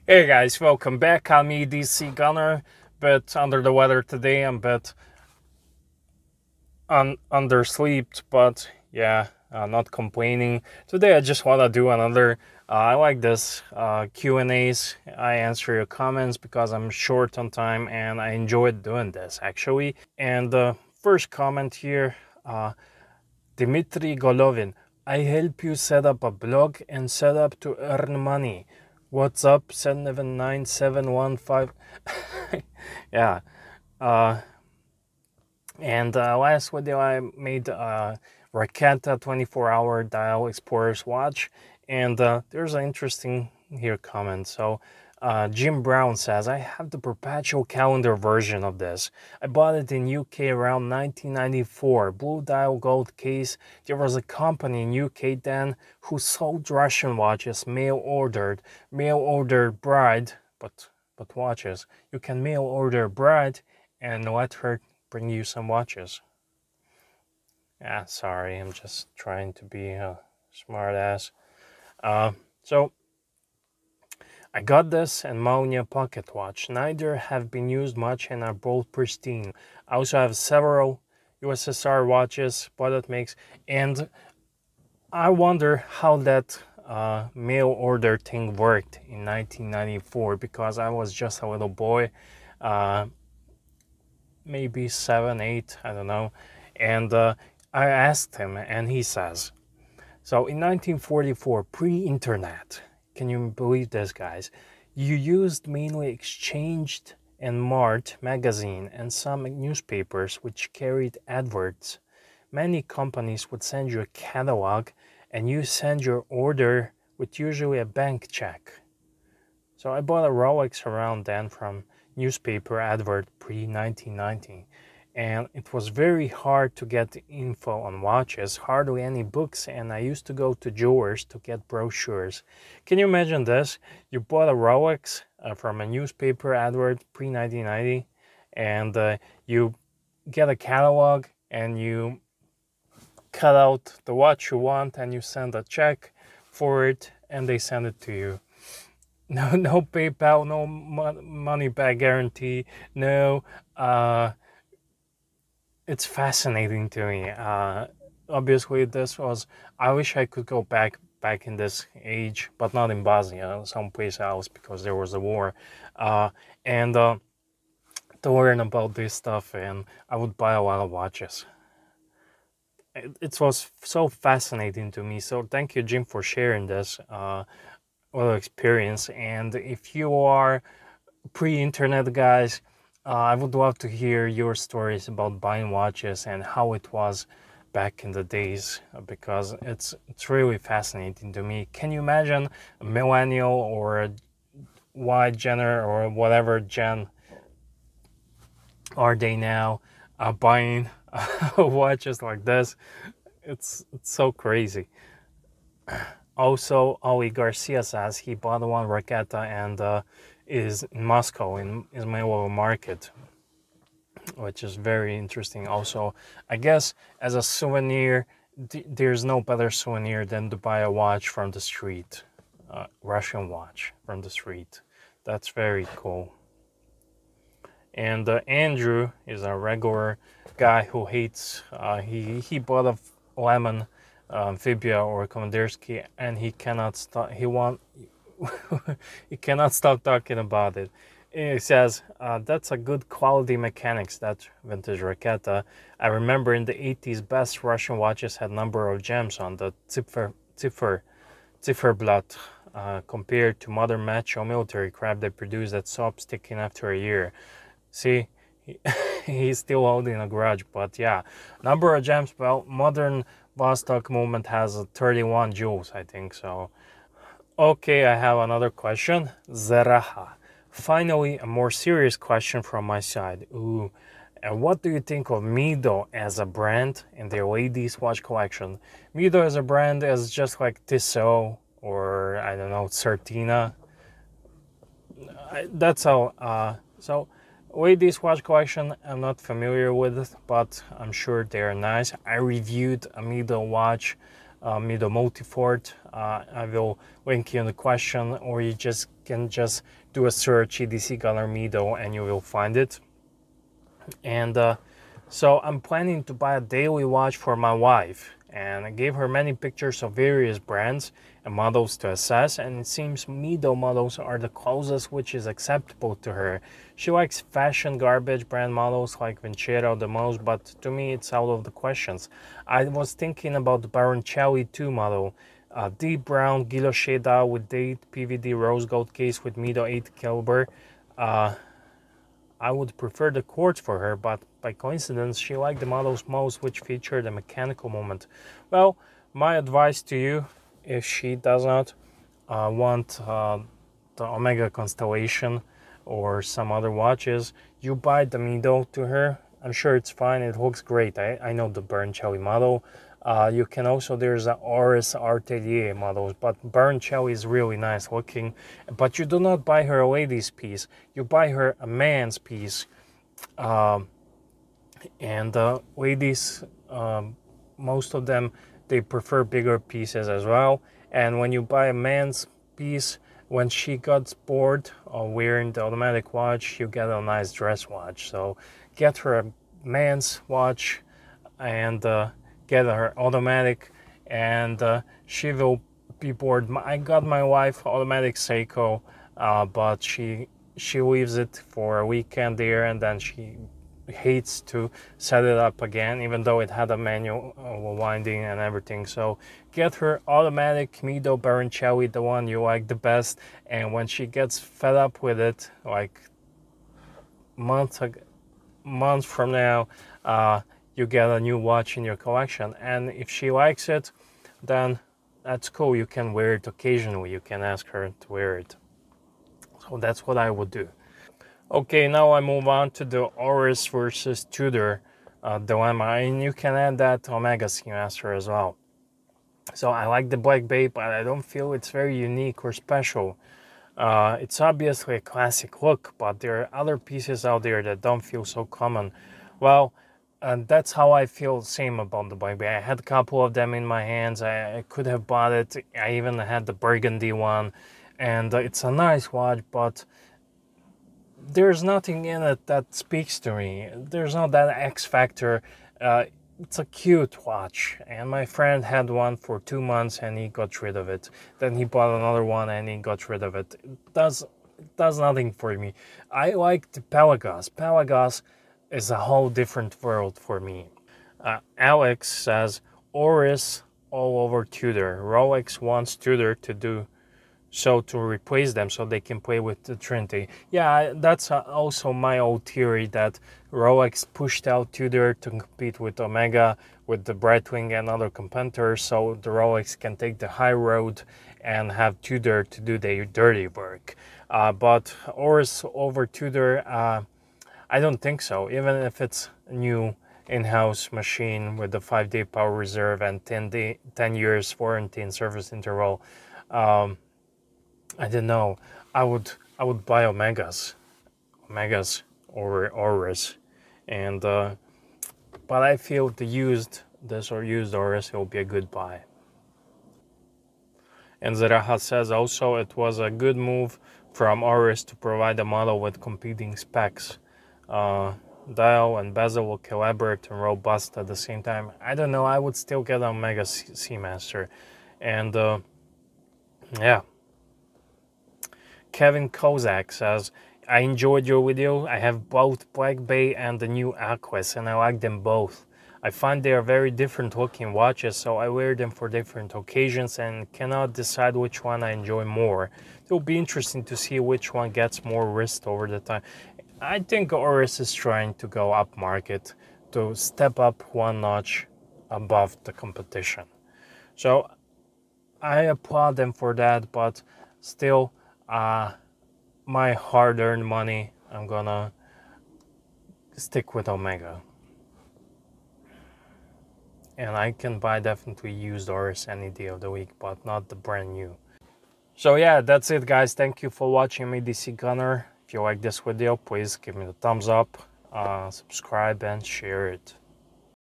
Hey guys, welcome back. I'm EDC Gunner, but under the weather today. I'm a bit underslept, but yeah, not complaining. Today I just want to do another. I like this Q&As. I answer your comments because I'm short on time and I enjoyed doing this actually. And the first comment here, Dmitry Golovin. I help you set up a blog and set up to earn money. What's up? 79715. Yeah. Uh, and last video I made Raketa 24-hour dial explorers watch, and there's an interesting here comment. So Jim Brown says, I have the perpetual calendar version of this. I bought it in UK around 1994. Blue dial gold case. There was a company in UK then who sold Russian watches, mail ordered bride, but watches. You can mail order bride and let her bring you some watches. Yeah, sorry, I'm just trying to be a smart ass. So I got this and Maunia pocket watch. Neither have been used much and are both pristine. I also have several USSR watches, what it makes, and I wonder how that mail order thing worked in 1994 because I was just a little boy, maybe 7, 8, I don't know, and I asked him and he says, so in 1944, pre-internet, can you believe this, guys? You used mainly Exchanged and Mart magazine and some newspapers which carried adverts. Many companies would send you a catalog and you send your order with usually a bank check. So I bought a Rolex around then from newspaper advert pre-1990. And it was very hard to get info on watches, hardly any books, and I used to go to jewelers to get brochures. Can you imagine this? You bought a Rolex from a newspaper advert pre-1990, and you get a catalog, and you cut out the watch you want, and you send a check for it, and they send it to you. No PayPal, no money back guarantee, no... It's fascinating to me. Obviously, this was. I wish I could go back in this age, but not in Bosnia, someplace else, because there was a war, and to learn about this stuff, and I would buy a lot of watches. It was so fascinating to me. So thank you, Jim, for sharing this little experience. And if you are pre-internet guys, I would love to hear your stories about buying watches and how it was back in the days, because it's really fascinating to me. Can you imagine a millennial or a Y gener or whatever gen are they now buying watches like this? It's so crazy. Also, Ali Garcia says he bought one Raketa and is in Moscow in Ismailovo market, which is very interesting. Also, I guess as a souvenir, there's no better souvenir than to buy a watch from the street, Russian watch from the street. That's very cool. And Andrew is a regular guy who hates. He bought a lemon Amphibia or Komandersky, and he cannot stop. He cannot stop talking about it. He says, that's a good quality mechanics, that vintage Raketa. I remember in the 80s, best Russian watches had number of gems on the Zifferblatt, compared to modern macho military crap they produce that stops sticking after a year. See, he's still holding a grudge, but yeah, number of gems, well, modern Vostok movement has 31 jewels, I think so. Okay, I have another question. Zeraha. Finally, a more serious question from my side. Ooh, and what do you think of Mido as a brand in their ladies' watch collection? Mido as a brand is just like Tissot or, I don't know, Certina. That's all. So, ladies' watch collection, I'm not familiar with it, but I'm sure they are nice. I reviewed a Mido watch Mido Multifort. I will link you in the question, or you can just do a search EDC Gunner Mido and you will find it. And so I'm planning to buy a daily watch for my wife, and I gave her many pictures of various brands and models to assess, and it seems Mido models are the closest which is acceptable to her. She likes fashion garbage brand models like Vincero the most, but to me it's out of the questions. I was thinking about the Baroncelli 2 model, deep brown guilloche dial with date PVD rose gold case with Mido 8 caliber. I would prefer the quartz for her, but by coincidence she liked the models most which feature the mechanical movement. Well, my advice to you, if she does not want the Omega Constellation or some other watches, you buy the Mido to her. I'm sure it's fine, it looks great. I know the Baroncelli model. You can also, there's an Oris Atelier models, but Baroncelli is really nice looking. But you do not buy her a ladies piece, you buy her a man's piece. And ladies, most of them, they prefer bigger pieces as well. And when you buy a man's piece, when she gets bored of wearing the automatic watch, you get a nice dress watch. So get her a man's watch and get her automatic, and she will be bored. I got my wife automatic Seiko, but she leaves it for a weekend there, and then she hates to set it up again, even though it had a manual winding and everything. So get her automatic Mido Baroncelli, the one you like the best, and when she gets fed up with it, like months from now, you get a new watch in your collection. And if she likes it, then that's cool. You can wear it occasionally. You can ask her to wear it. So that's what I would do. Okay, now I move on to the Oris versus Tudor dilemma, and you can add that to Omega Seamaster as well. So I like the Black Bay, but I don't feel it's very unique or special. It's obviously a classic look, but there are other pieces out there that don't feel so common. Well, and that's how I feel same about the Black Bay. I had a couple of them in my hands. I could have bought it. I even had the burgundy one, and it's a nice watch, but there's nothing in it that speaks to me. There's not that X factor. It's a cute watch, and my friend had one for 2 months and he got rid of it. Then he bought another one and he got rid of it. It does nothing for me. I like the Pelagos. Pelagos is a whole different world for me. Alex says, Oris all over Tudor. Rolex wants Tudor to do so to replace them so they can play with the Trinity. Yeah, that's also my old theory, that Rolex pushed out Tudor to compete with Omega, with the Breitling and other competitors, so the Rolex can take the high road and have Tudor to do their dirty work. But Oris over Tudor, I don't think so. Even if it's a new in-house machine with the 5-day power reserve and 10 years warranty and service interval, I don't know. I would buy Omegas over Oris, and but I feel the used Oris will be a good buy. And Zeraha says also it was a good move from Oris to provide a model with competing specs. Dial and bezel will collaborate and robust at the same time. I don't know. I would still get an Omega Seamaster, and yeah. Kevin Kozak says, I enjoyed your video. I have both Black Bay and the new Aquis, and I like them both. I find they are very different looking watches, so I wear them for different occasions and cannot decide which one I enjoy more. It will be interesting to see which one gets more wrist over the time. I think Oris is trying to go up market, to step up one notch above the competition. So I applaud them for that, but still, my hard-earned money, I'm gonna stick with Omega. And I can buy definitely used Oris any day of the week, but not the brand new. So yeah, that's it guys. Thank you for watching me, DC Gunner. If you like this video, please give me the thumbs up, subscribe and share it.